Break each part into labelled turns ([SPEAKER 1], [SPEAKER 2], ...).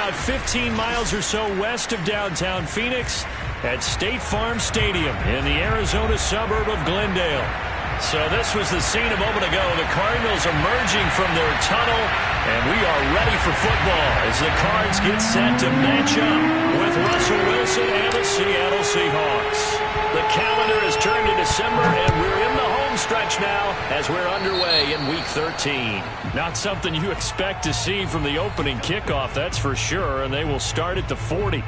[SPEAKER 1] about 15 miles or so west of downtown Phoenix at State Farm Stadium in the Arizona suburb of Glendale. So this was the scene a moment ago. The Cardinals emerging from their tunnel, and we are ready for football as the Cards get set to match up with Russell Wilson and the Seattle Seahawks. The calendar has turned to December, and we're in the home stretch now as we're underway in Week 13. Not something you expect to see from the opening kickoff, that's for sure, and they will start at the 40.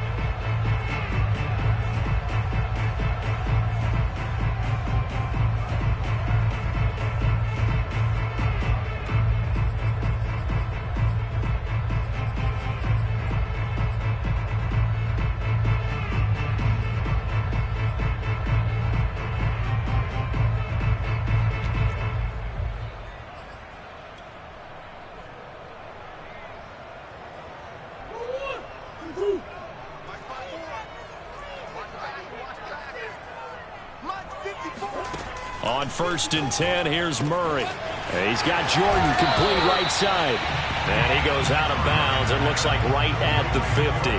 [SPEAKER 1] On 1st and 10, here's Murray. He's got Jordan complete right side. And he goes out of bounds. It looks like right at the 50.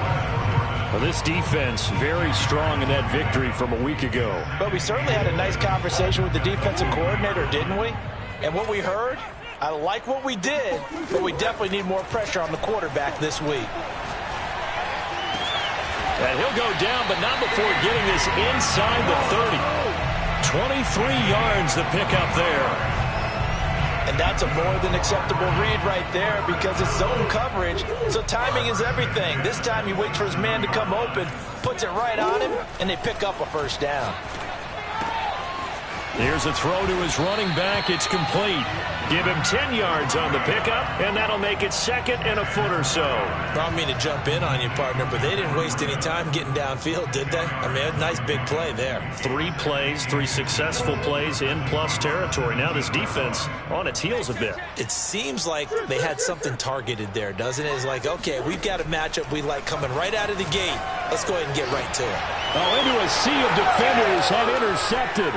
[SPEAKER 1] Well, this defense very strong in that victory from a week ago.
[SPEAKER 2] But we certainly had a nice conversation with the defensive coordinator, didn't we? And what we heard, I like what we did, but we definitely need more pressure on the quarterback this week.
[SPEAKER 1] And he'll go down, but not before getting this inside the 30. 23 yards the pickup there.
[SPEAKER 2] And that's a more than acceptable read right there because it's zone coverage, so timing is everything. This time he waits for his man to come open, puts it right on him, and they pick up a first down.
[SPEAKER 1] Here's a throw to his running back. It's complete. Give him 10 yards on the pickup, and that'll make it 2nd and a foot or so.
[SPEAKER 2] I don't mean to jump in on you, partner, but they didn't waste any time getting downfield, did they? I mean, a nice big play there.
[SPEAKER 1] 3 plays, 3 successful plays in plus territory. Now this defense on its heels a bit.
[SPEAKER 2] It seems like they had something targeted there, doesn't it? It's like, okay, we've got a matchup we like coming right out of the gate. Let's go ahead and get right to it.
[SPEAKER 1] Oh, into a sea of defenders and intercepted.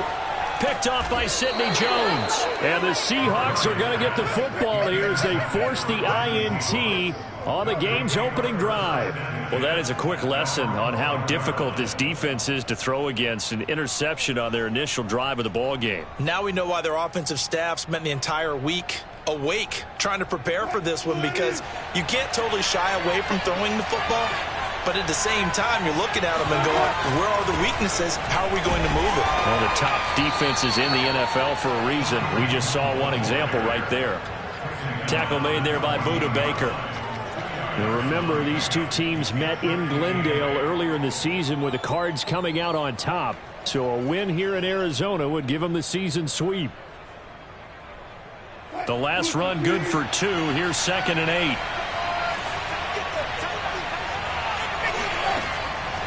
[SPEAKER 1] Picked off by Sidney Jones. And the Seahawks are going to get the football here as they force the INT on the game's opening drive. Well, that is a quick lesson on how difficult this defense is to throw against. An interception on their initial drive of the ball game.
[SPEAKER 2] Now we know why their offensive staff spent the entire week awake trying to prepare for this one, because you can't totally shy away from throwing the football. But at the same time, you're looking at them and going, where are the weaknesses? How are we going to move it?
[SPEAKER 1] One of the top defenses in the NFL for a reason. We just saw one example right there. Tackle made there by Budda Baker. And remember, these two teams met in Glendale earlier in the season with the Cards coming out on top. So a win here in Arizona would give them the season sweep. The last run good for 2. Here's 2nd and 8.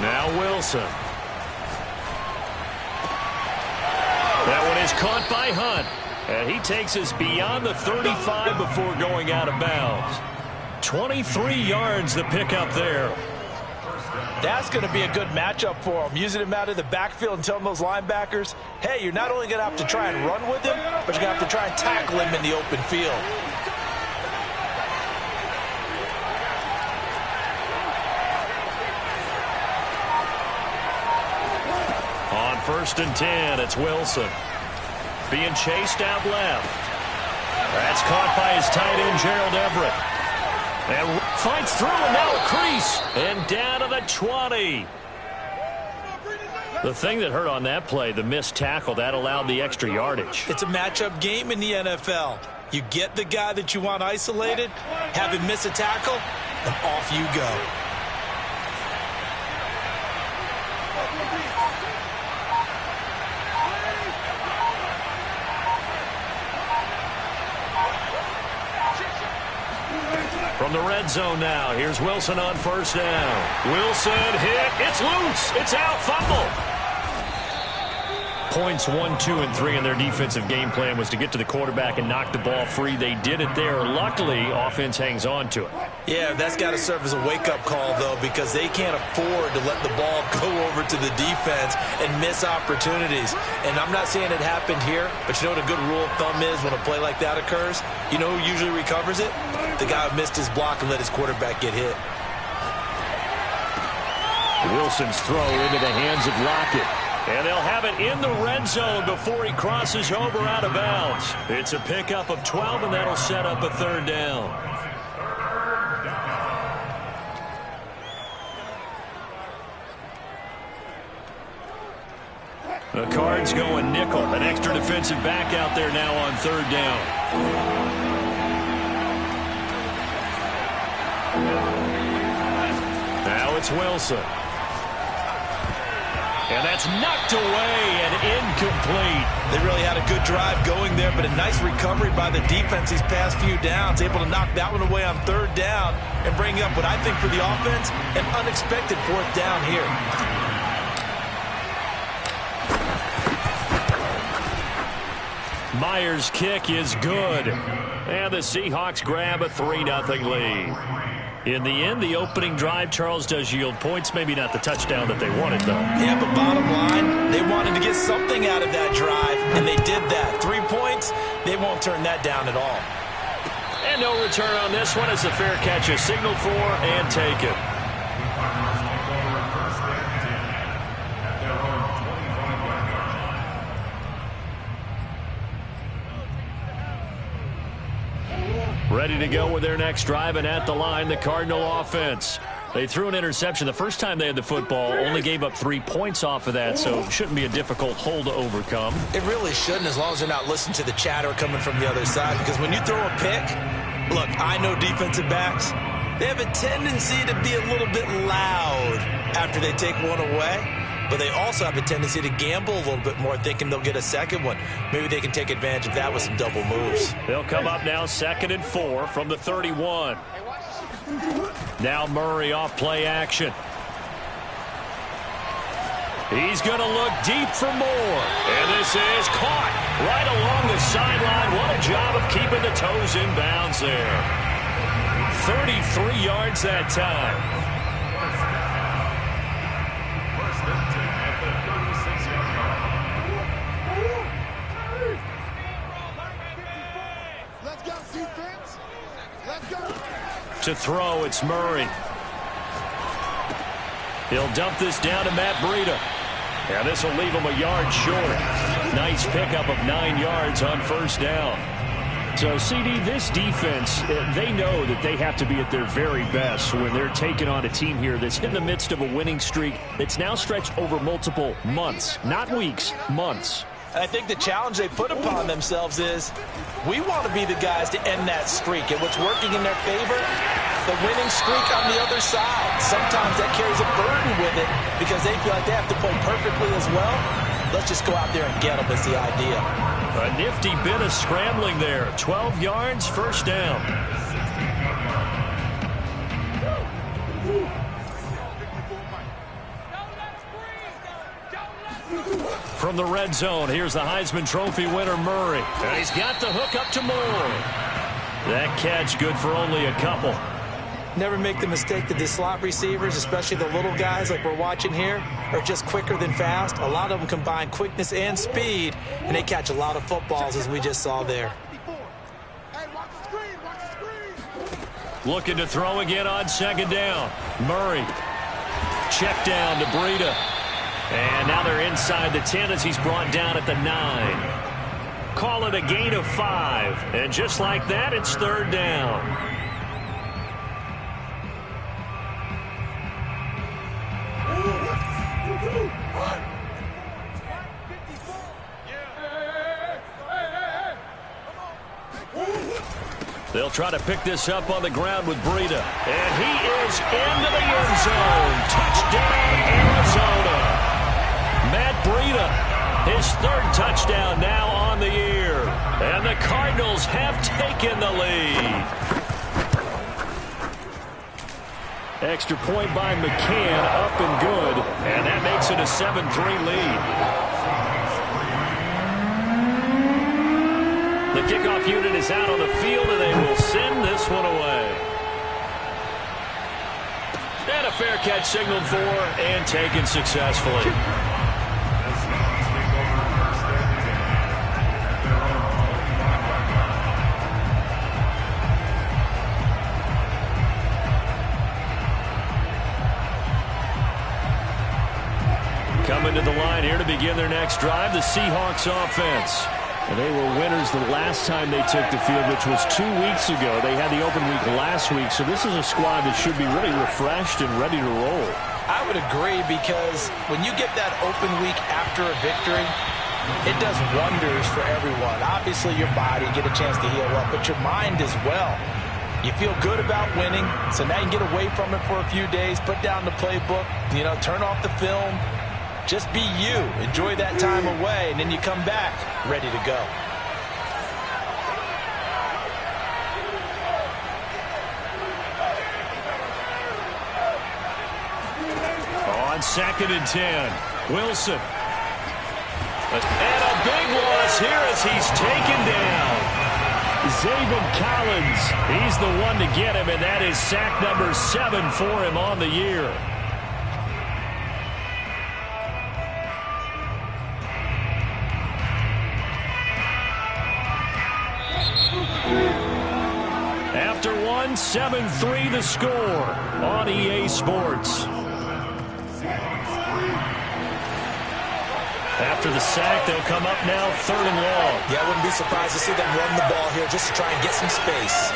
[SPEAKER 1] Now Wilson. That one is caught by Hunt. And he takes us beyond the 35 before going out of bounds. 23 yards the pickup there.
[SPEAKER 2] That's going to be a good matchup for him. Using him out of the backfield and telling those linebackers, hey, you're not only going to have to try and run with him, but you're going to have to try and tackle him in the open field.
[SPEAKER 1] On 1st and 10, it's Wilson. Being chased out left. That's caught by his tight end, Gerald Everett. And fights through, and now a crease. And down to the 20. The thing that hurt on that play, the missed tackle, that allowed the extra yardage.
[SPEAKER 2] It's a matchup game in the NFL. You get the guy that you want isolated, have him miss a tackle, and off you go.
[SPEAKER 1] From the red zone now, here's Wilson on 1st down. Wilson hit, it's loose, it's out, fumble. Points 1, 2, and 3 in their defensive game plan was to get to the quarterback and knock the ball free. They did it there. Luckily, offense hangs on to it.
[SPEAKER 2] Yeah, that's got to serve as a wake-up call, though, because they can't afford to let the ball go over to the defense and miss opportunities. And I'm not saying it happened here, but you know what a good rule of thumb is when a play like that occurs? You know who usually recovers it? The guy who missed his block and let his quarterback get hit.
[SPEAKER 1] Wilson's throw into the hands of Lockett. And they'll have it in the red zone before he crosses over out of bounds. It's a pickup of 12, and that'll set up a third down. The Cards going nickel. An extra defensive back out there now on third down. Now it's Wilson. And that's knocked away and incomplete.
[SPEAKER 2] They really had a good drive going there, but a nice recovery by the defense these past few downs. Able to knock that one away on third down and bring up what I think for the offense, an unexpected fourth down here.
[SPEAKER 1] Myers' kick is good. And the Seahawks grab a 3-0 lead. In the end, the opening drive, Charles, does yield points. Maybe not the touchdown that they wanted, though.
[SPEAKER 2] Yeah, but bottom line, they wanted to get something out of that drive, and they did that. 3 points, they won't turn that down at all.
[SPEAKER 1] And no return on this one as the fair catch is signaled for and taken. Ready to go with their next drive, and at the line, the Cardinal offense. They threw an interception the first time they had the football, only gave up 3 points off of that, so it shouldn't be a difficult hole to overcome.
[SPEAKER 2] It really shouldn't, as long as they're not listening to the chatter coming from the other side, because when you throw a pick, look, I know defensive backs, they have a tendency to be a little bit loud after they take one away. But they also have a tendency to gamble a little bit more, thinking they'll get a second one. Maybe they can take advantage of that with some double moves.
[SPEAKER 1] They'll come up now 2nd and 4 from the 31. Now Murray off play action. He's going to look deep for more. And this is caught right along the sideline. What a job of keeping the toes in bounds there. 33 yards that time. To throw, it's Murray. He'll dump this down to Matt Breida. And this will leave him a yard short. Nice pickup of 9 yards on first down. So, CD, this defense, they know that they have to be at their very best when they're taking on a team here that's in the midst of a winning streak that's now stretched over multiple months. Not weeks, months.
[SPEAKER 2] I think the challenge they put upon themselves is we want to be the guys to end that streak. And what's working in their favor, the winning streak on the other side. Sometimes that carries a burden with it because they feel like they have to play perfectly as well. Let's just go out there and get them is the idea.
[SPEAKER 1] A nifty bit of scrambling there. 12 yards, first down. From the red zone, here's the Heisman Trophy winner, Murray. And he's got the hook up to Moore. That catch good for only a couple.
[SPEAKER 2] Never make the mistake that the slot receivers, especially the little guys like we're watching here, are just quicker than fast. A lot of them combine quickness and speed, and they catch a lot of footballs, as we just saw there.
[SPEAKER 1] Looking to throw again on second down. Murray. Check down to Breida. And now they're inside the 10 as he's brought down at the 9. Call it a gain of 5. And just like that, it's third down. They'll try to pick this up on the ground with Breida. And he is into the end zone. Touchdown, Arizona. Matt Breida, his third touchdown now on the year. And the Cardinals have taken the lead. Extra point by McCann, up and good. And that makes it a 7-3 lead. The kickoff unit is out on the field, and they will send this one away. And a fair catch signaled for and taken successfully. begin their next drive, the Seahawks offense. And they were winners the last time they took the field, which was 2 weeks ago. They had the open week last week, so this is a squad that should be really refreshed and ready to roll.
[SPEAKER 2] I would agree, because when you get that open week after a victory, it does wonders for everyone. Obviously, your body, get a chance to heal up, but your mind as well. You feel good about winning, so now you can get away from it for a few days, put down the playbook, turn off the film. Just be you. Enjoy that time away, and then you come back ready to go.
[SPEAKER 1] On 2nd and 10, Wilson. And a big loss here as he's taken down. Zaven Collins, he's the one to get him, and that is sack number 7 for him on the year. After 7-3 the score on EA Sports. After the sack, they'll come up now 3rd and long.
[SPEAKER 2] Yeah, I wouldn't be surprised to see them run the ball here just to try and get some space.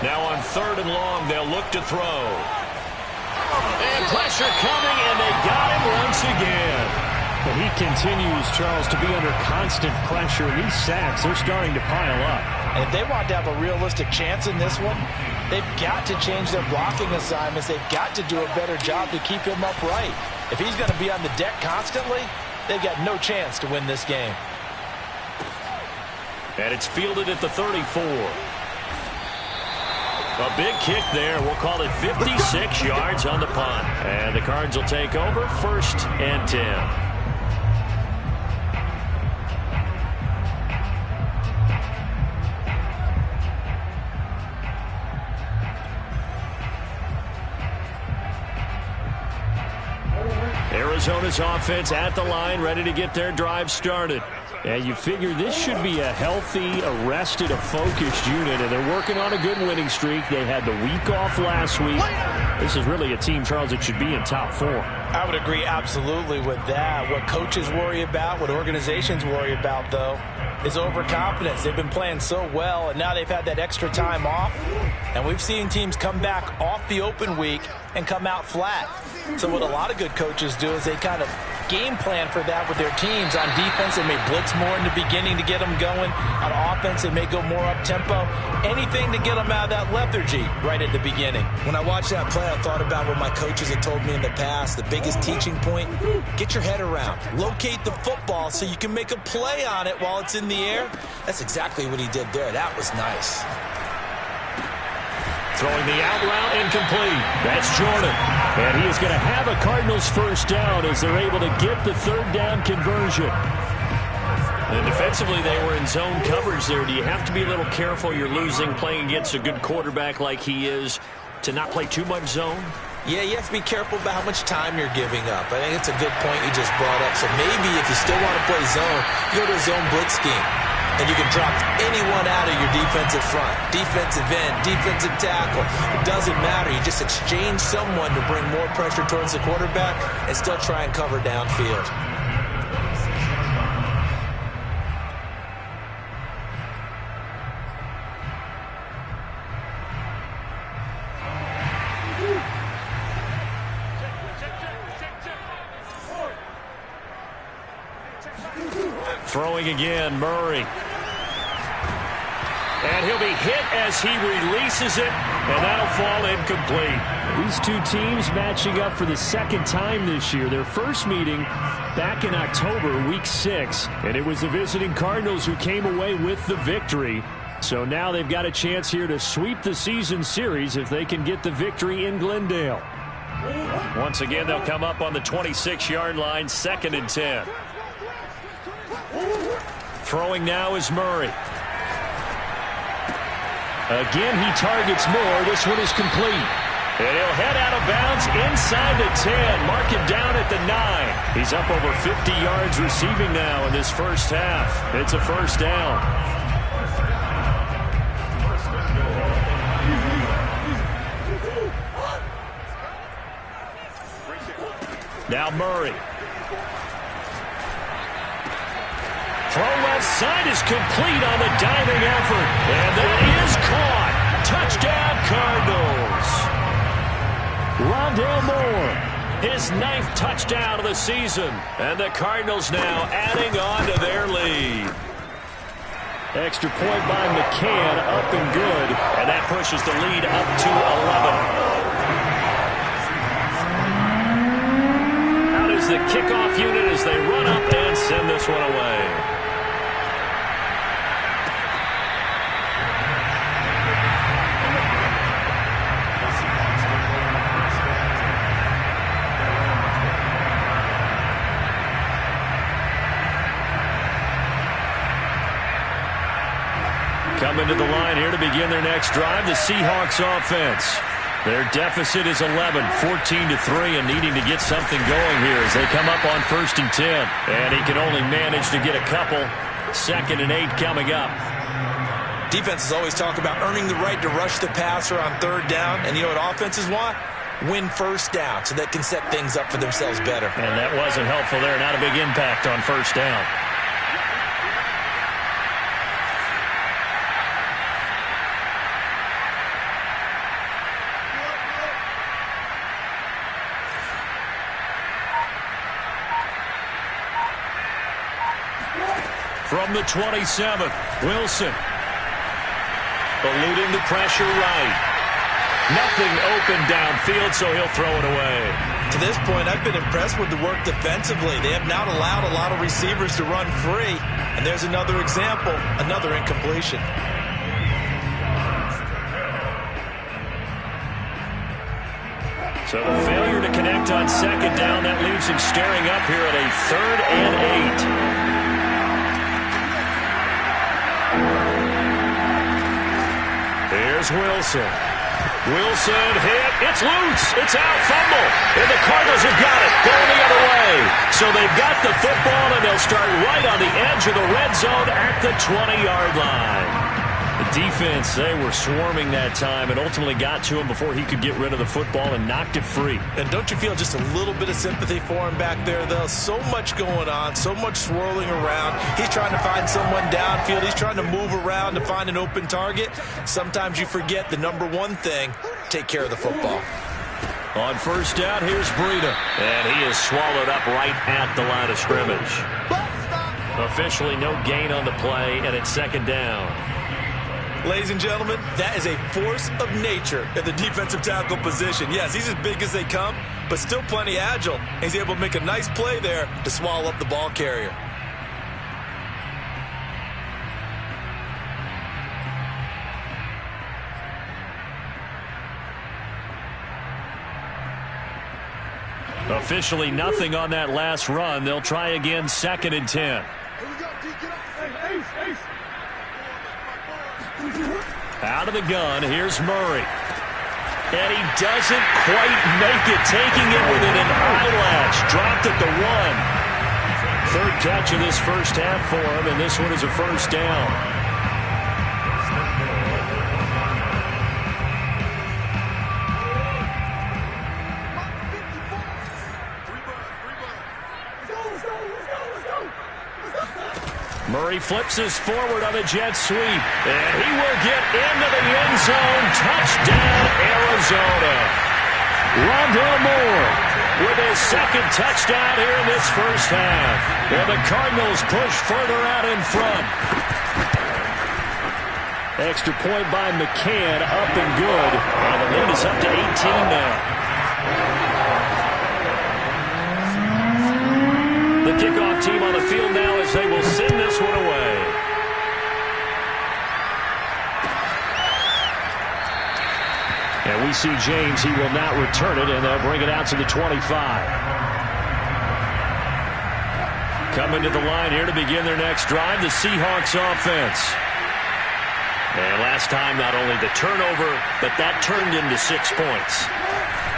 [SPEAKER 1] Now on 3rd and long, they'll look to throw. And pressure coming, and they got him once again. But he continues, Charles, to be under constant pressure. These sacks, they're starting to pile up.
[SPEAKER 2] And if they want to have a realistic chance in this one, they've got to change their blocking assignments. They've got to do a better job to keep him upright. If he's going to be on the deck constantly, they've got no chance to win this game.
[SPEAKER 1] And it's fielded at the 34. A big kick there. We'll call it 56 yards on the punt. And the Cards will take over 1st and 10. Arizona's offense at the line, ready to get their drive started. And you figure this should be a healthy, arrested, a focused unit, and they're working on a good winning streak. They had the week off last week. This is really a team, Charles, that should be in top 4.
[SPEAKER 2] I would agree absolutely with that. What coaches worry about, what organizations worry about, though, is overconfidence. They've been playing so well, and now they've had that extra time off. And we've seen teams come back off the open week and come out flat. So what a lot of good coaches do is they kind of game plan for that with their teams. On defense, they may blitz more in the beginning to get them going. On offense, they may go more up-tempo. Anything to get them out of that lethargy right at the beginning. When I watched that play, I thought about what my coaches had told me in the past. The biggest teaching point, get your head around. Locate the football so you can make a play on it while it's in the air. That's exactly what he did there. That was nice.
[SPEAKER 1] Throwing the out route, incomplete. That's Jordan. And he is going to have a Cardinals first down as they're able to get the 3rd down conversion. And defensively, they were in zone coverage there. Do you have to be a little careful? You're losing, playing against a good quarterback like he is, to not play too much zone?
[SPEAKER 2] Yeah, you have to be careful about how much time you're giving up. I think it's a good point you just brought up. So maybe if you still want to play zone, you go to a zone blitz scheme. And you can drop anyone out of your defensive front. Defensive end, defensive tackle. It doesn't matter. You just exchange someone to bring more pressure towards the quarterback and still try and cover downfield.
[SPEAKER 1] Throwing again, Murray. And he'll be hit as he releases it, and that'll fall incomplete. These two teams matching up for the 2nd time this year. Their first meeting back in October, week 6, and it was the visiting Cardinals who came away with the victory. So now they've got a chance here to sweep the season series if they can get the victory in Glendale. Once again, they'll come up on the 26-yard line, 2nd and 10. Throwing now is Murray. Again, he targets more. This one is complete. And he'll head out of bounds inside the 10. Mark him down at the 9. He's up over 50 yards receiving now in this first half. It's a first down. Now Murray. Throw left side is complete on the diving effort. And that is caught. Touchdown, Cardinals. Rondale Moore, his 9th touchdown of the season. And the Cardinals now adding on to their lead. Extra point by McCann, up and good. And that pushes the lead up to 11. Out is the kickoff unit as they run up and send this one away. Coming to the line here to begin their next drive, the Seahawks offense. Their deficit is 11, 14-3, and needing to get something going here as they come up on 1st and 10. And he can only manage to get a couple. 2nd and 8 coming up.
[SPEAKER 2] Defenses always talk about earning the right to rush the passer on 3rd down. And you know what offenses want? Win 1st down so they can set things up for themselves better.
[SPEAKER 1] And that wasn't helpful there. Not a big impact on 1st down. From the 27th, Wilson. Eluding the pressure right. Nothing open downfield, so he'll throw it away.
[SPEAKER 2] To this point, I've been impressed with the work defensively. They have not allowed a lot of receivers to run free. And there's another example, another incompletion.
[SPEAKER 1] So the failure to connect on 2nd down, that leaves him staring up here at a 3rd and 8. Here's Wilson. Wilson hit. It's loose. It's out. Fumble. And the Cardinals have got it. Going the other way. So they've got the football, and they'll start right on the edge of the red zone at the 20-yard line. The defense, they were swarming that time and ultimately got to him before he could get rid of the football and knocked it free.
[SPEAKER 2] And don't you feel just a little bit of sympathy for him back there, though? So much going on, so much swirling around. He's trying to find someone downfield. He's trying to move around to find an open target. Sometimes you forget the number one thing, take care of the football.
[SPEAKER 1] On 1st down, here's Breida. And he is swallowed up right at the line of scrimmage. Officially no gain on the play, and it's 2nd down.
[SPEAKER 2] Ladies and gentlemen, that is a force of nature in the defensive tackle position. Yes, he's as big as they come, but still plenty agile. He's able to make a nice play there to swallow up the ball carrier.
[SPEAKER 1] Officially nothing on that last run. They'll try again, 2nd and 10. Out of the gun, here's Murray. And he doesn't quite make it, taking it within an eyelash. Dropped at the 1. 3rd catch of this 1st half for him, and this one is a 1st down. Murray flips us forward on a jet sweep, and he will get into the end zone. Touchdown, Arizona. Rondale Moore with his 2nd touchdown here in this 1st half. And the Cardinals push further out in front. Extra point by McCann, up and good. And the lead is up to 18 now. The kickoff team on the field now as they will send this one away. And we see James. He will not return it, and they'll bring it out to the 25. Coming to the line here to begin their next drive, the Seahawks offense. And last time, not only the turnover, but that turned into 6 points.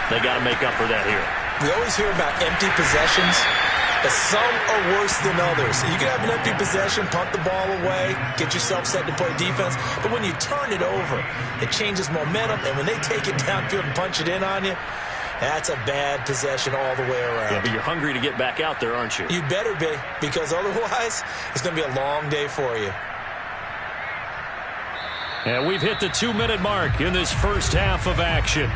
[SPEAKER 1] They got to make up for that here.
[SPEAKER 2] We always hear about empty possessions, but some are worse than others. You can have an empty possession, punt the ball away, get yourself set to play defense, but when you turn it over, it changes momentum, and when they take it downfield and punch it in on you, That's a bad possession all the way around.
[SPEAKER 1] Yeah, but you're hungry to get back out there, aren't you?
[SPEAKER 2] You better be, because otherwise it's going to be a long day for you.
[SPEAKER 1] And we've hit the 2-minute mark in this first half of action.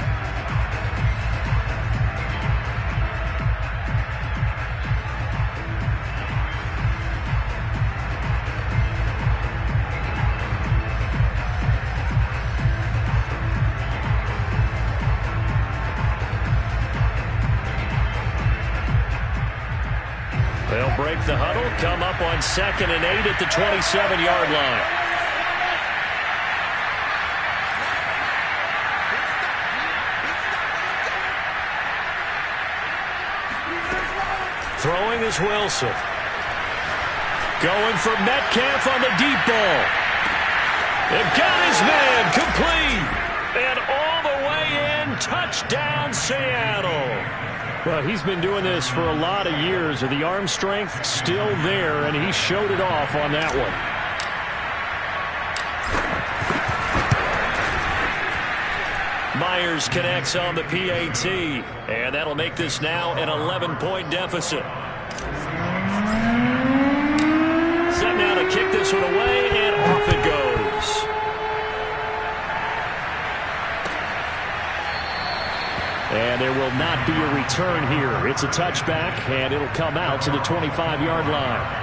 [SPEAKER 1] They'll break the huddle, come up on 2nd and 8 at the 27-yard line. Throwing is Wilson. Going for Metcalf on the deep ball. They've got his man complete. And all the way in, touchdown Seattle. Well, he's been doing this for a lot of years. The arm strength still there, and he showed it off on that one. Myers connects on the PAT, and that'll make this now an 11-point deficit. Set now to kick this one away, and off it goes. And there will not be a return here. It's a touchback, and it'll come out to the 25-yard line.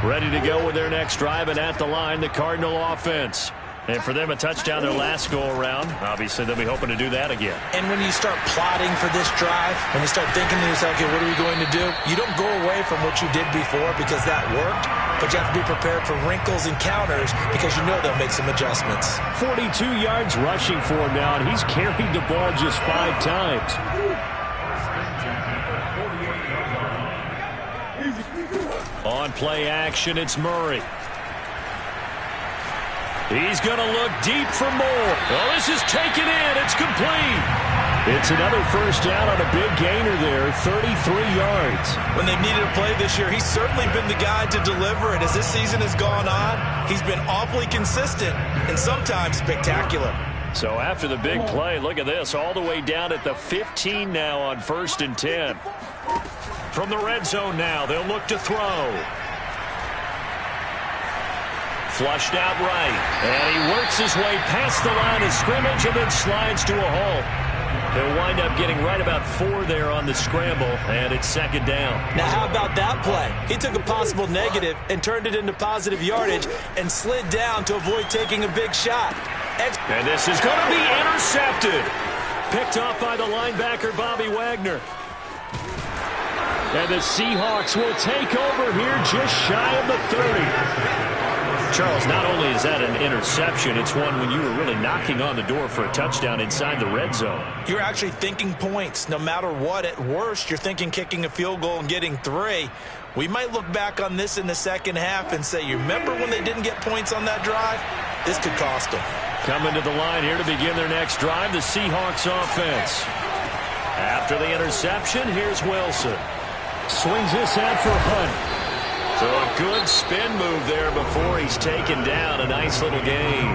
[SPEAKER 1] Ready to go with their next drive, and at the line, the Cardinal offense. And for them, a touchdown their last go-around. Obviously, they'll be hoping to do that again.
[SPEAKER 2] And when you start plotting for this drive, when you start thinking to yourself, okay, what are we going to do? You don't go away from what you did before because that worked, but you have to be prepared for wrinkles and counters because you know they'll make some adjustments.
[SPEAKER 1] 42 yards rushing for him now, and he's carried the ball just 5 times. On play action, it's Murray. He's going to look deep for more. Oh, this is taken in. It's complete. It's another first down on a big gainer there, 33 yards.
[SPEAKER 2] When they've needed a play this year, he's certainly been the guy to deliver it. As this season has gone on, he's been awfully consistent and sometimes spectacular.
[SPEAKER 1] So after the big play, look at this, all the way down at the 15 now on 1st and 10. From the red zone now, they'll look to throw. Flushed out right, and he works his way past the line of scrimmage and then slides to a halt. He'll wind up getting right about 4 there on the scramble, and it's 2nd down.
[SPEAKER 2] Now, how about that play? He took a possible negative and turned it into positive yardage and slid down to avoid taking a big shot.
[SPEAKER 1] And this is going to be intercepted. Picked off by the linebacker, Bobby Wagner. And the Seahawks will take over here just shy of the 30. Charles, not only is that an interception, it's one when you were really knocking on the door for a touchdown inside the red zone.
[SPEAKER 2] You're actually thinking points. No matter what, at worst, you're thinking kicking a field goal and getting 3. We might look back on this in the second half and say, you remember when they didn't get points on that drive? This could cost them.
[SPEAKER 1] Coming to the line here to begin their next drive, the Seahawks offense. After the interception, here's Wilson. Swings this out for Hunt. So a good spin move there before he's taken down. A nice little gain.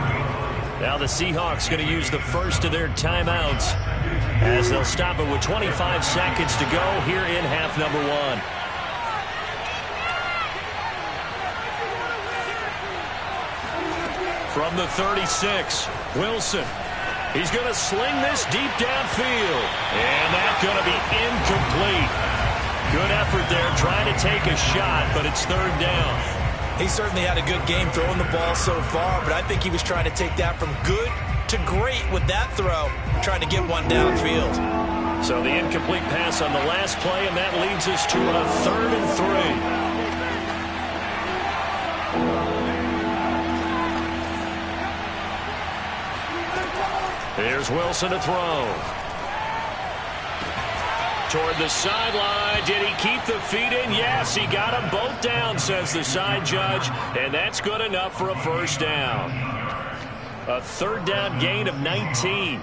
[SPEAKER 1] Now the Seahawks going to use the first of their timeouts as they'll stop it with 25 seconds to go here in half number 1. From the 36, Wilson. He's going to sling this deep downfield. And that's going to be incomplete. Good effort there, trying to take a shot, but it's 3rd down.
[SPEAKER 2] He certainly had a good game throwing the ball so far, but I think he was trying to take that from good to great with that throw, trying to get one downfield.
[SPEAKER 1] So the incomplete pass on the last play, and that leads us to a 3rd and 3. Here's Wilson to throw. Toward the sideline. Did he keep the feet in? Yes, he got them both down, says the side judge, and that's good enough for a first down. A 3rd down gain of 19.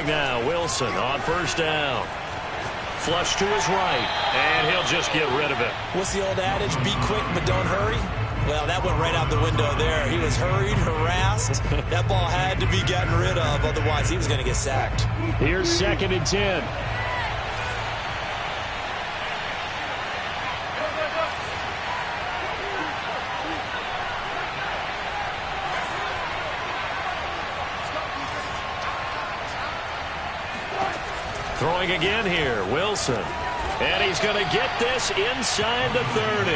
[SPEAKER 1] throwing now. Wilson on first down. Flush to his right, and he'll just get rid of it.
[SPEAKER 2] What's the old adage? Be quick, but don't hurry. Well, that went right out the window there. He was hurried, harassed. That ball had to be gotten rid of, otherwise he was going to get sacked.
[SPEAKER 1] Here's 2nd and 10. Throwing again here, Wilson. And he's going to get this inside the 30.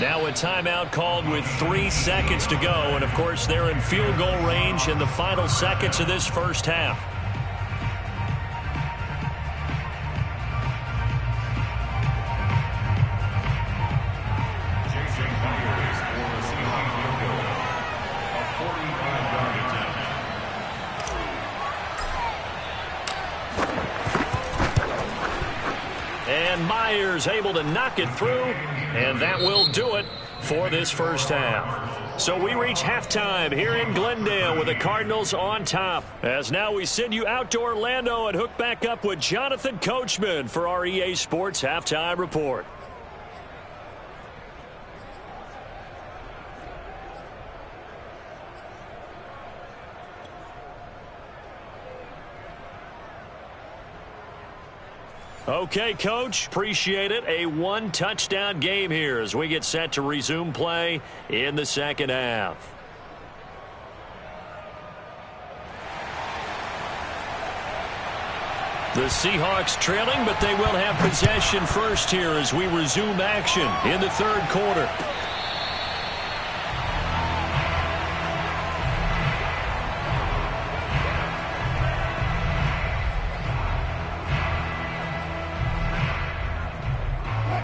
[SPEAKER 1] Now a timeout called with 3 seconds to go. And, of course, they're in field goal range in the final seconds of this first half. And Myers able to knock it through, and that will do it for this first half. So we reach halftime here in Glendale with the Cardinals on top. As now we send you out to Orlando and hook back up with Jonathan Coachman for our EA Sports Halftime Report. Okay, Coach, appreciate it. A one-touchdown game here as we get set to resume play in the second half. The Seahawks trailing, but they will have possession first here as we resume action in the third quarter.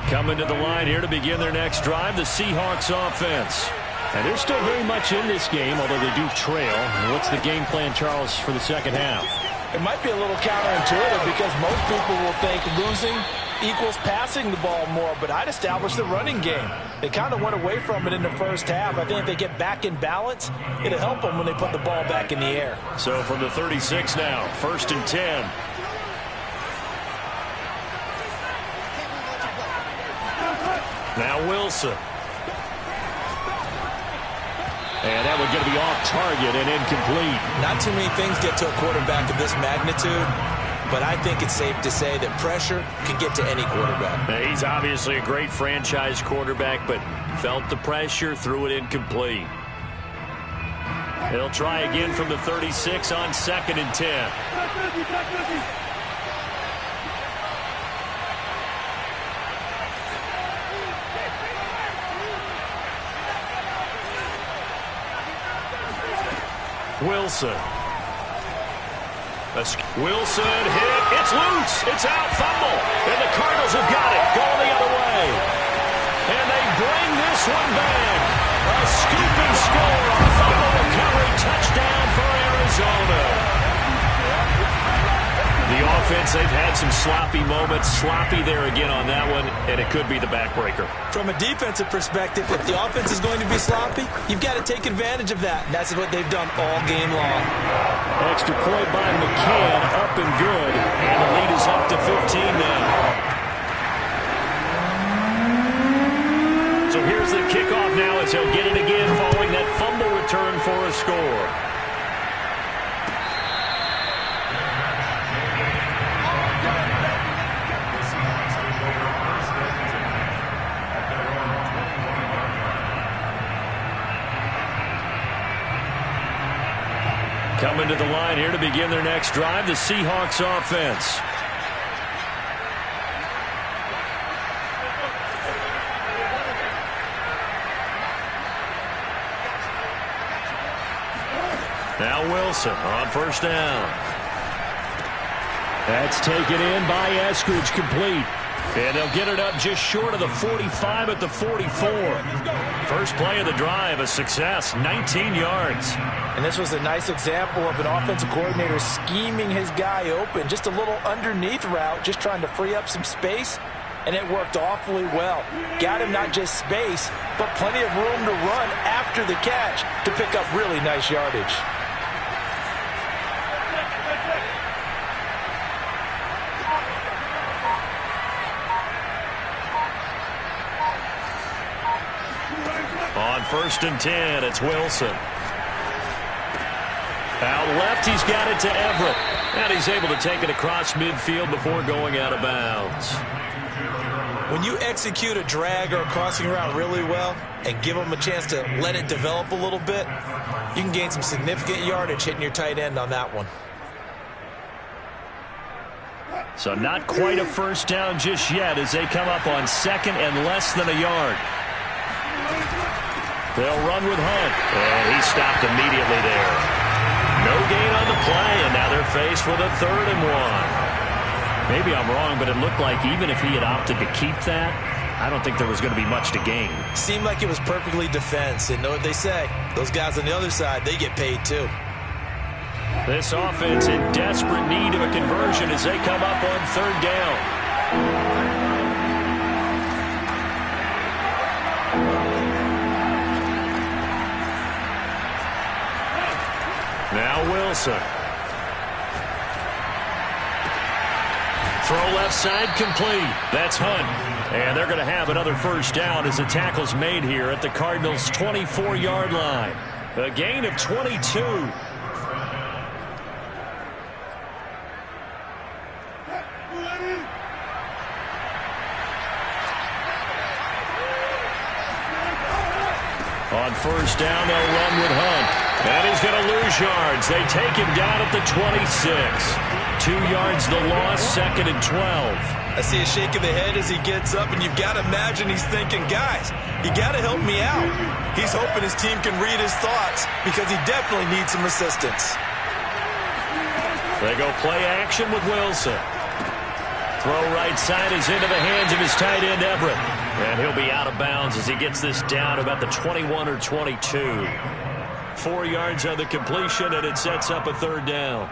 [SPEAKER 1] Coming to the line here to begin their next drive, the Seahawks offense. And they're still very much in this game, although they do trail. And what's the game plan, Charles, for the second half?
[SPEAKER 2] It might be a little counterintuitive because most people will think losing equals passing the ball more, but I'd establish the running game. They kind of went away from it in the first half. I think if they get back in balance, it'll help them when they put the ball back in the air.
[SPEAKER 1] So from the 36 now, 1st and 10. Now Wilson. And that one going to be off target and incomplete.
[SPEAKER 2] Not too many things get to a quarterback of this magnitude, but I think it's safe to say that pressure can get to any quarterback.
[SPEAKER 1] Now, he's obviously a great franchise quarterback, but felt the pressure, threw it incomplete. He'll try again from the 36 on 2nd and 10. Wilson. Wilson hit. It's loose. It's out. Fumble. And the Cardinals have got it. Going the other way. And they bring this one back. A scoop and score on a fumble recovery. Touchdown for Arizona. The offense, they've had some sloppy moments. Sloppy there again on that one, and it could be the backbreaker.
[SPEAKER 2] From a defensive perspective, if the offense is going to be sloppy, you've got to take advantage of that. And that's what they've done all game long.
[SPEAKER 1] Extra point by McCann, up and good. And the lead is up to 15 now. So here's the kickoff now as he'll get it again following that fumble return for a score. Coming to the line here to begin their next drive, the Seahawks offense. Now Wilson on first down. That's taken in by Eskridge, complete. And they'll get it up just short of the 45 at the 44. First play of the drive, a success, 19 yards.
[SPEAKER 2] And this was a nice example of an offensive coordinator scheming his guy open. Just a little underneath route, just trying to free up some space, and it worked awfully well. Got him not just space, but plenty of room to run after the catch to pick up really nice yardage.
[SPEAKER 1] first and 10. It's Wilson. Out left, he's got it to Everett. And he's able to take it across midfield before going out of bounds.
[SPEAKER 2] When you execute a drag or a crossing route really well and give them a chance to let it develop a little bit, you can gain some significant yardage hitting your tight end on that one.
[SPEAKER 1] So not quite a first down just yet as they come up on second and less than a yard. They'll run with Hunt. And he stopped immediately there. No gain on the play, and now they're faced with a 3rd and 1. Maybe I'm wrong, but it looked like even if he had opted to keep that, I don't think there was going to be much to gain.
[SPEAKER 2] Seemed like it was perfectly defense. And know what they say? Those guys on the other side, they get paid too.
[SPEAKER 1] This offense in desperate need of a conversion as they come up on 3rd down. Now Wilson. Throw left side complete. That's Hunt. And they're going to have another first down as the tackle's made here at the Cardinals' 24-yard line. A gain of 22. On first down, they'll run with Hunt. And he's going to lose yards. They take him down at the 26. 2 yards the loss, 2nd and 12.
[SPEAKER 2] I see a shake of the head as he gets up, and you've got to imagine he's thinking, guys, you got to help me out. He's hoping his team can read his thoughts because he definitely needs some assistance.
[SPEAKER 1] They go play action with Wilson. Throw right side is into the hands of his tight end, Everett. And he'll be out of bounds as he gets this down about the 21 or 22. 4 yards on the completion, and it sets up a 3rd down.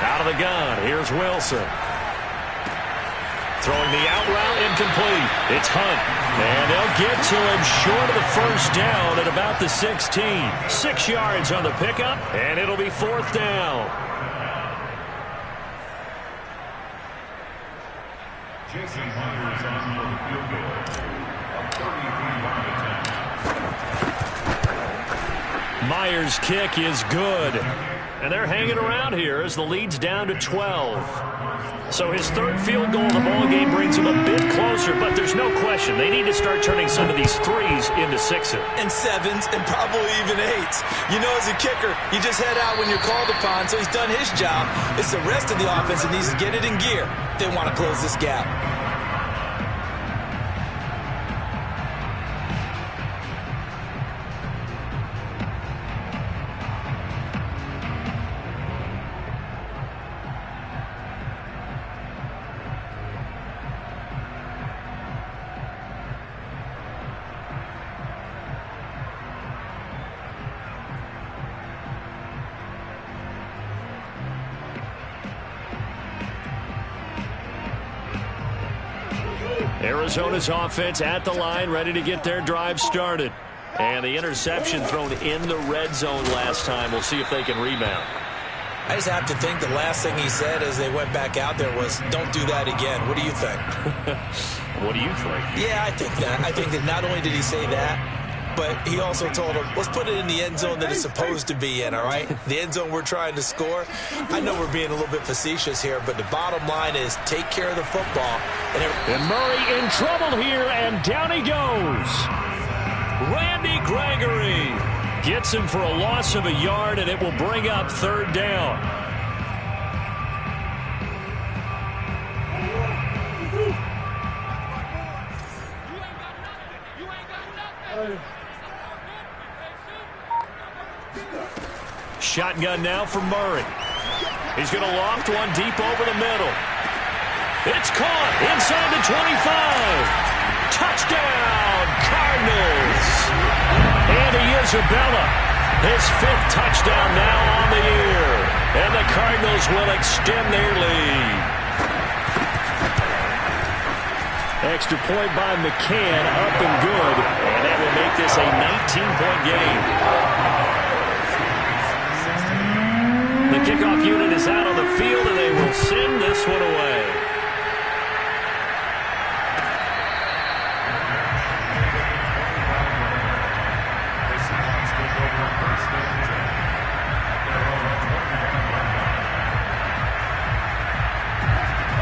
[SPEAKER 1] Out of the gun, here's Wilson. Throwing the out route incomplete. It's Hunt. And they'll get to him short of the first down at about the 16. 6 yards on the pickup, and it'll be 4th down.
[SPEAKER 3] Jason Myers on for the field goal. A 33-yard attempt.
[SPEAKER 1] Myers' kick is good. And they're hanging around here as the lead's down to 12. So his 3rd field goal of the ball game brings him a bit closer, but there's no question they need to start turning some of these 3s into 6s.
[SPEAKER 2] And 7s, and probably even 8s. You know, as a kicker, you just head out when you're called upon, so he's done his job. It's the rest of the offense that needs to get it in gear. They want to close this gap.
[SPEAKER 1] Arizona's offense at the line, ready to get their drive started. And the interception thrown in the red zone last time. We'll see if they can rebound.
[SPEAKER 2] I just have to think the last thing he said as they went back out there was, don't do that again. What do you think?
[SPEAKER 1] What do you think?
[SPEAKER 2] Yeah, I think that. I think that not only did he say that, but he also told him, let's put it in the end zone that it's supposed to be in, all right? The end zone we're trying to score. I know we're being a little bit facetious here, but the bottom line is take care of the football.
[SPEAKER 1] And Murray in trouble here, and down he goes. Randy Gregory gets him for a loss of a yard, and it will bring up 3rd down. Shotgun now for Murray. He's going to loft one deep over the middle. It's caught inside the 25. Touchdown, Cardinals. Andy Isabella, his 5th touchdown now on the year. And the Cardinals will extend their lead. Extra point by McCann, up and good. And that will make this a 19-point game. The kickoff unit is out on the field, and they will send this one away.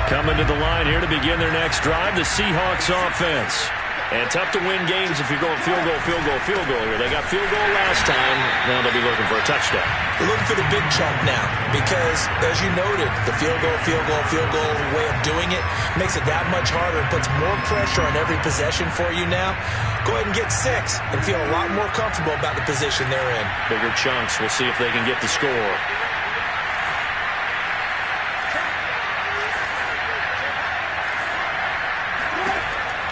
[SPEAKER 1] Coming to the line here to begin their next drive, the Seahawks offense. And tough to win games if you're going field goal, field goal, field goal here. They got field goal last time. Now they'll be looking for a touchdown.
[SPEAKER 2] They're looking for the big chunk now because, as you noted, the field goal way of doing it makes it that much harder. It puts more pressure on every possession for you now. Go ahead and get 6 and feel a lot more comfortable about the position they're in.
[SPEAKER 1] Bigger chunks. We'll see if they can get the score.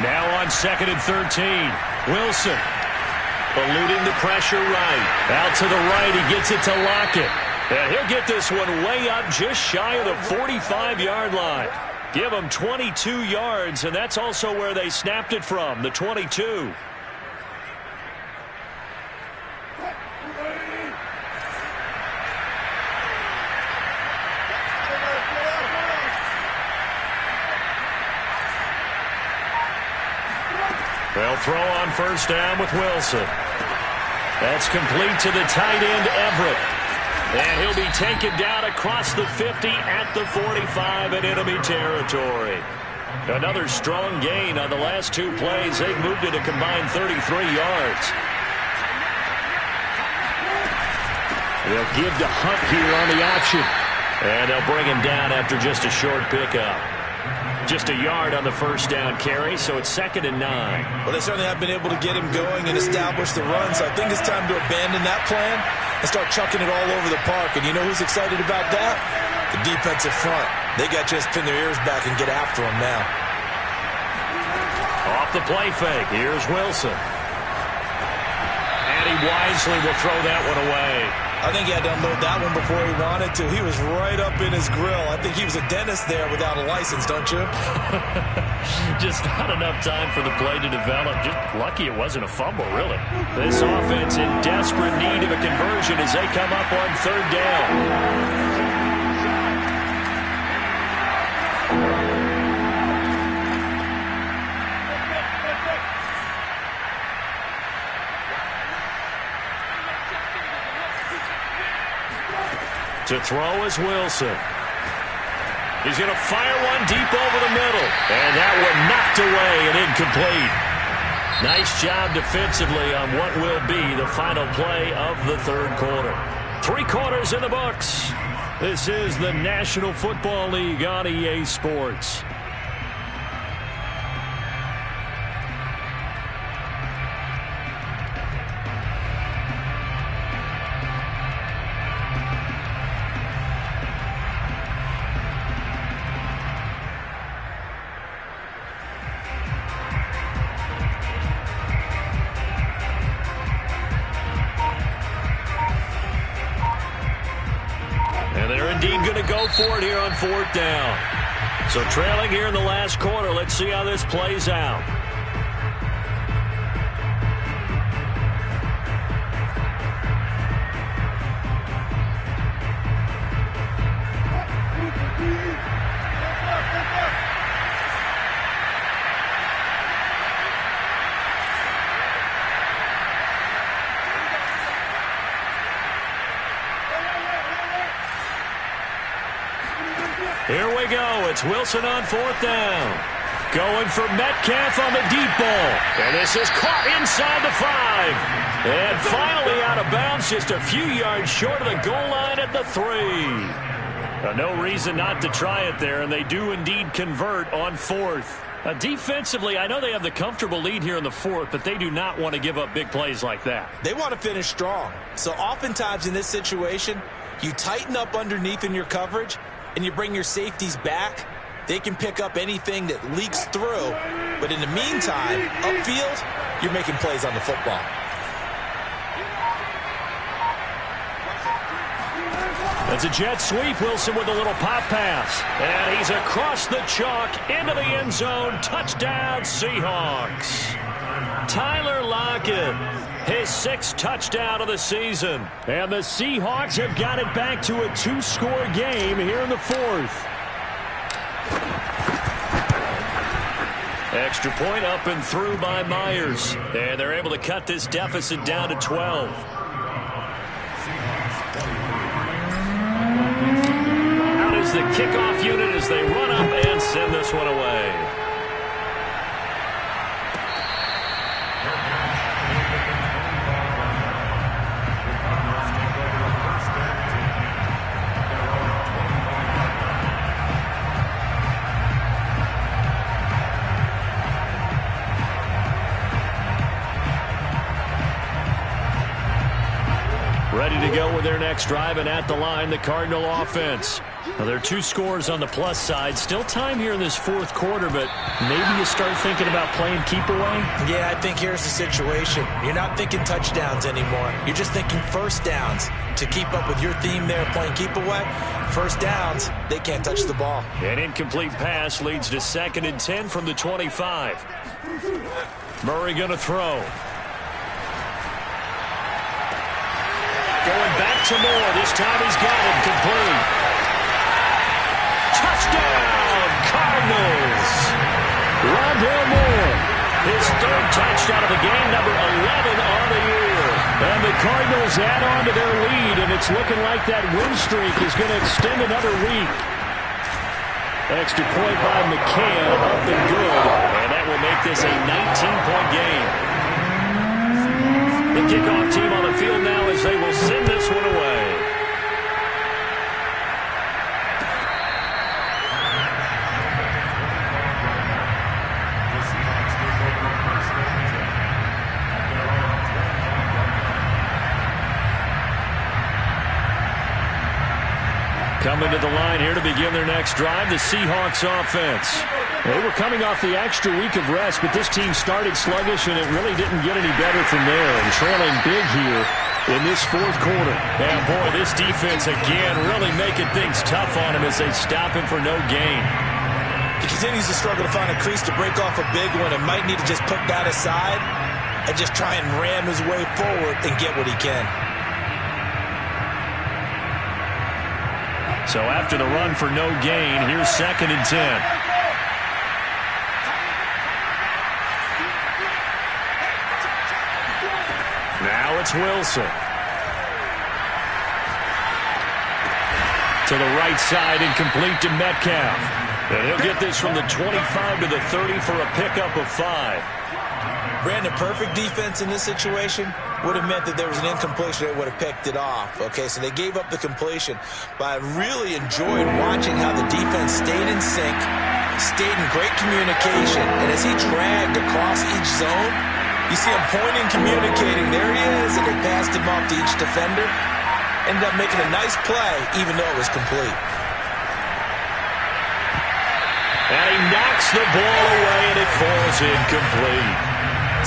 [SPEAKER 1] Now on 2nd and 13. Wilson eluding the pressure right. Out to the right. He gets it to Lockett. And he'll get this one way up just shy of the 45-yard line. Give him 22 yards, and that's also where they snapped it from, the 22. They'll throw on first down with Wilson. That's complete to the tight end, Everett. And he'll be taken down across the 50 at the 45 in enemy territory. Another strong gain on the last 2 plays. They've moved it a combined 33 yards. They'll give to Hunt here on the option. And they'll bring him down after just a short pickup. Just a yard on the first down carry, so it's 2nd and 9.
[SPEAKER 2] Well, they certainly have been able to get him going and establish the run, so I think it's time to abandon that plan and start chucking it all over the park. And you know who's excited about that? The defensive front. They got just pin their ears back and get after him now.
[SPEAKER 1] Off the play fake, here's Wilson. And he wisely will throw that one away.
[SPEAKER 2] I think he had to unload that one before he wanted to. He was right up in his grill. I think he was a dentist there without a license, don't you?
[SPEAKER 1] Just not enough time for the play to develop. Just lucky it wasn't a fumble, really. This offense in desperate need of a conversion as they come up on 3rd down. To throw is Wilson. He's going to fire one deep over the middle. And that one knocked away and incomplete. Nice job defensively on what will be the final play of the 3rd quarter. 3 quarters in the books. This is the National Football League on EA Sports. For it here on 4th down. So trailing here in the last quarter. Let's see how this plays out. Here we go. It's Wilson on 4th down. Going for Metcalf on the deep ball. And this is caught inside the 5. And finally out of bounds, just a few yards short of the goal line at the 3. No reason not to try it there, and they do indeed convert on 4th. Defensively, I know they have the comfortable lead here in the 4th, but they do not want to give up big plays like that.
[SPEAKER 2] They want to finish strong. So oftentimes in this situation, you tighten up underneath in your coverage, and you bring your safeties back. They can pick up anything that leaks through. But in the meantime, upfield, you're making plays on the football.
[SPEAKER 1] It's a jet sweep. Wilson with a little pop pass. And he's across the chalk into the end zone. Touchdown, Seahawks. Tyler Lockett, his 6th touchdown of the season. And the Seahawks have got it back to a 2-score game here in the 4th. Extra point up and through by Myers. And they're able to cut this deficit down to 12. Out is the kickoff unit as they run up and send this one away. Ready to go with their next drive, and at the line, the Cardinal offense. Now, there are 2 scores on the plus side. Still time here in this 4th quarter, but maybe you start thinking about playing keep away?
[SPEAKER 2] Yeah, I think here's the situation. You're not thinking touchdowns anymore. You're just thinking first downs. To keep up with your theme there, playing keep away, first downs, they can't touch the ball.
[SPEAKER 1] An incomplete pass leads to 2nd and 10 from the 25. Murray going to throw. Going back to Moore. This time he's got it complete. Touchdown, Cardinals. Rondale Moore, his 3rd touchdown of the game, number 11 on the year. And the Cardinals add on to their lead, and it's looking like that win streak is going to extend another week. Extra point by McCann, up and good, and that will make this a 19-point game. The kickoff team on the field now as they will send this one away. Coming to the line here to begin their next drive, the Seahawks offense. They were coming off the extra week of rest, but this team started sluggish, and it really didn't get any better from there. And trailing big here in this 4th quarter. And, boy, this defense, again, really making things tough on him as they stop him for no gain.
[SPEAKER 2] He continues to struggle to find a crease to break off a big one and might need to just put that aside and just try and ram his way forward and get what he can.
[SPEAKER 1] So after the run for no gain, here's 2nd and 10. Now it's Wilson. To the right side, incomplete to Metcalf. And he'll get this from the 25 to the 30 for a pickup of 5.
[SPEAKER 2] Brandon, perfect defense in this situation would have meant that there was an incompletion. They would have picked it off. Okay, so they gave up the completion. But I really enjoyed watching how the defense stayed in sync, stayed in great communication, and as he dragged across each zone, you see him pointing, communicating. There he is, and they passed him off to each defender. Ended up making a nice play, even though it was complete.
[SPEAKER 1] And he knocks the ball away, and it falls incomplete.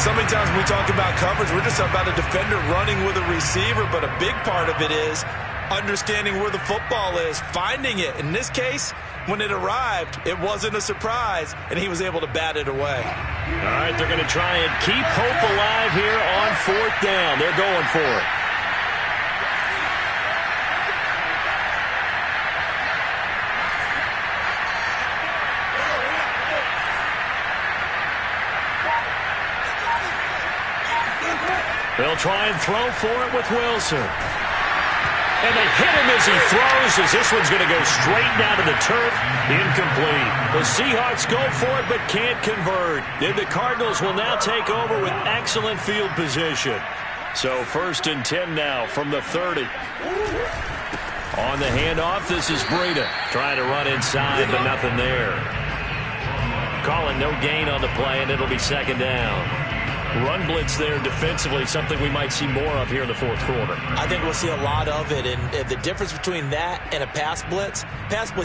[SPEAKER 2] So many times when we talk about coverage, we're just about a defender running with a receiver, but a big part of it is understanding where the football is, finding it. In this case, when it arrived, it wasn't a surprise, and he was able to bat it away.
[SPEAKER 1] All right, they're going to try and keep hope alive here on 4th down. They're going for it. They'll try and throw for it with Wilson. And they hit him as he throws, as this one's going to go straight down to the turf. Incomplete. The Seahawks go for it but can't convert. And the Cardinals will now take over with excellent field position. So 1st and 10 now from the 30. On the handoff, this is Breida. Trying to run inside, but nothing there. Calling no gain on the play, and it'll be 2nd down. Run blitz there defensively, something we might see more of here in the 4th quarter.
[SPEAKER 2] I think we'll see a lot of it, and the difference between that and a pass blitz,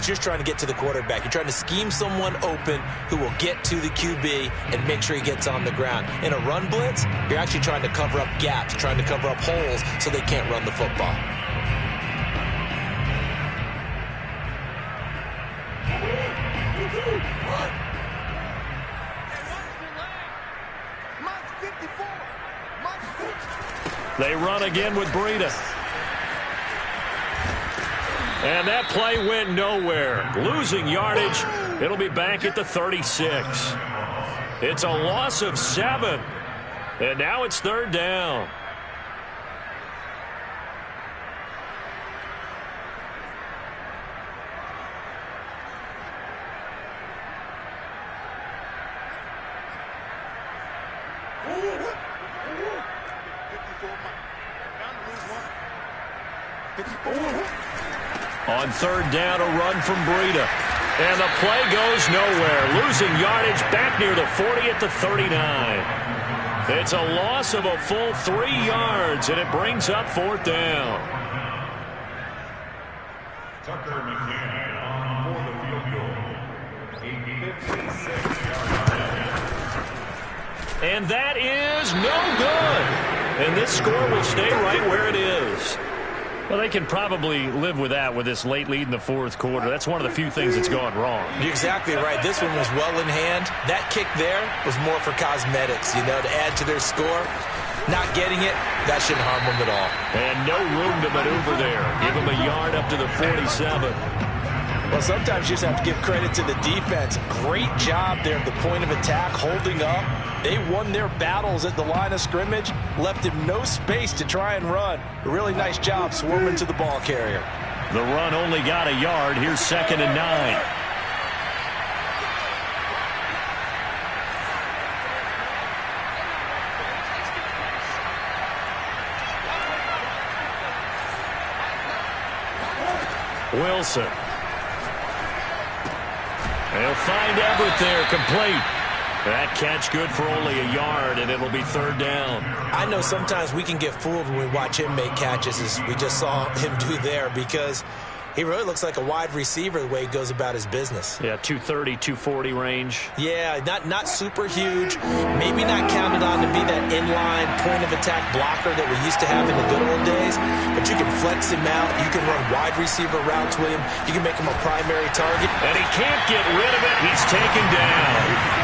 [SPEAKER 2] you're trying to get to the quarterback. You're trying to scheme someone open who will get to the QB and make sure he gets on the ground. In a run blitz, you're actually trying to cover up gaps, trying to cover up holes so they can't run the football.
[SPEAKER 1] They run again with Breida. And that play went nowhere. Losing yardage. It'll be back at the 36. It's a loss of 7. And now it's 3rd down. On 3rd down, a run from Breida. And the play goes nowhere. Losing yardage back near the 40 at the 39. It's a loss of a full 3 yards, and it brings up 4th down.
[SPEAKER 3] Tucker McCann on for the field goal. A 56-yard
[SPEAKER 1] And that is no good. And this score will stay right where it is. Well, they can probably live with that with this late lead in the 4th quarter. That's one of the few things that's gone wrong.
[SPEAKER 2] You're exactly right. This one was well in hand. That kick there was more for cosmetics, to add to their score. Not getting it, that shouldn't harm them at all.
[SPEAKER 1] And no room to maneuver there. Give them a yard up to the 47.
[SPEAKER 2] Well, sometimes you just have to give credit to the defense. Great job there at the point of attack, holding up. They won their battles at the line of scrimmage, left him no space to try and run. A really nice job swarming to the ball carrier.
[SPEAKER 1] The run only got a yard. Here's 2nd and 9. Wilson. They'll find Everett there, complete. That catch good for only a yard, and it'll be 3rd down.
[SPEAKER 2] I know sometimes we can get fooled when we watch him make catches, as we just saw him do there, because he really looks like a wide receiver the way he goes about his business.
[SPEAKER 1] Yeah, 230, 240 range.
[SPEAKER 2] Yeah, not super huge. Maybe not counted on to be that inline point-of-attack blocker that we used to have in the good old days. But you can flex him out. You can run wide receiver routes with him. You can make him a primary target.
[SPEAKER 1] And he can't get rid of it. He's taken down.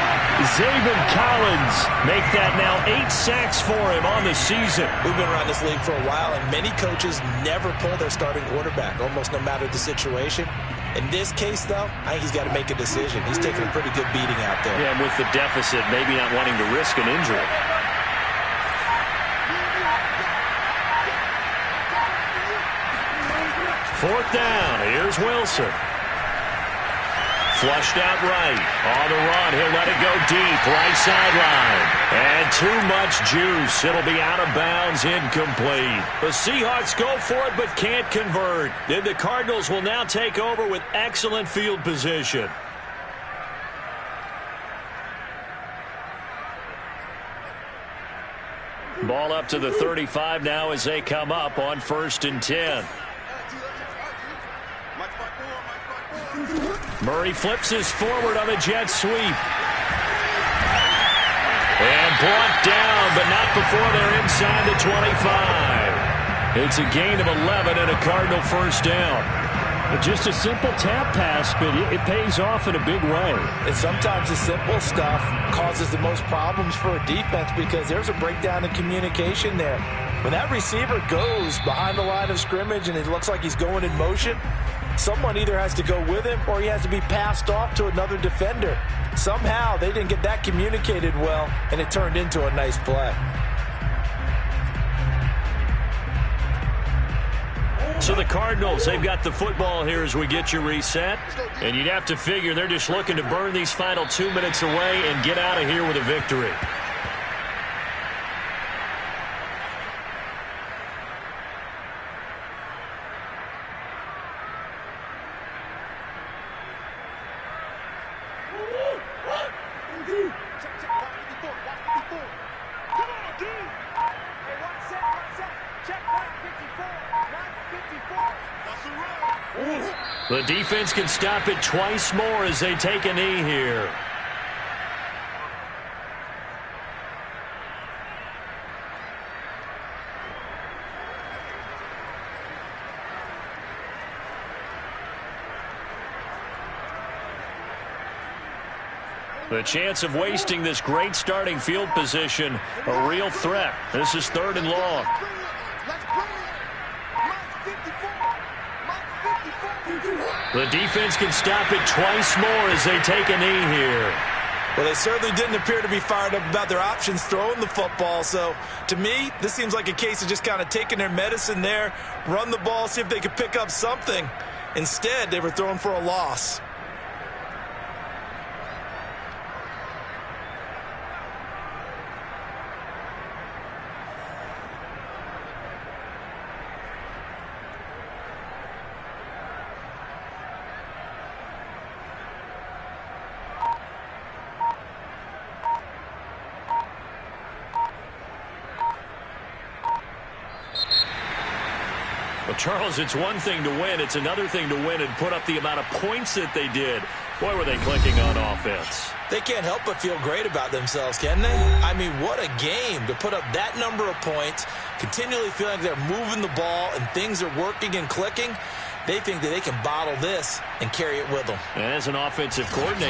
[SPEAKER 1] Zaven Collins make that now 8 sacks for him on the season.
[SPEAKER 2] We've been around this league for a while, and many coaches never pull their starting quarterback, almost no matter the situation. In this case, though, I think he's got to make a decision. He's taking a pretty good beating out there.
[SPEAKER 1] Yeah, and with the deficit, maybe not wanting to risk an injury. Fourth down. Here's Wilson. Flushed out right. On the run, he'll let it go deep. Right sideline. And too much juice. It'll be out of bounds, incomplete. The Seahawks go for it but can't convert. Then the Cardinals will now take over with excellent field position. Ball up to the 35 now as they come up on 1st and 10. Murray flips his forward on a jet sweep. And brought down, but not before they're inside the 25. It's a gain of 11 and a Cardinal first down. Just a simple tap pass, but it pays off in a big way.
[SPEAKER 2] And sometimes the simple stuff causes the most problems for a defense because there's a breakdown in communication there. When that receiver goes behind the line of scrimmage and it looks like he's going in motion, someone either has to go with him or he has to be passed off to another defender. Somehow they didn't get that communicated well, and it turned into a nice play.
[SPEAKER 1] So the Cardinals, they've got the football here as we get you reset. And you'd have to figure they're just looking to burn these final 2 minutes away and get out of here with a victory. The defense can stop it twice more as they take a knee here. The chance of wasting this great starting field position, a real threat. This is 3rd and long. The defense can stop it twice more as they take a knee here.
[SPEAKER 2] Well, they certainly didn't appear to be fired up about their options throwing the football. So, to me, this seems like a case of just kind of taking their medicine there, run the ball, see if they could pick up something. Instead, they were throwing for a loss.
[SPEAKER 1] Well, Charles, it's one thing to win. It's another thing to win and put up the amount of points that they did. Boy, were they clicking on offense.
[SPEAKER 2] They can't help but feel great about themselves, can they? I mean, what a game to put up that number of points, continually feeling like they're moving the ball and things are working and clicking. They think that they can bottle this and carry it with them.
[SPEAKER 1] As an offensive coordinator,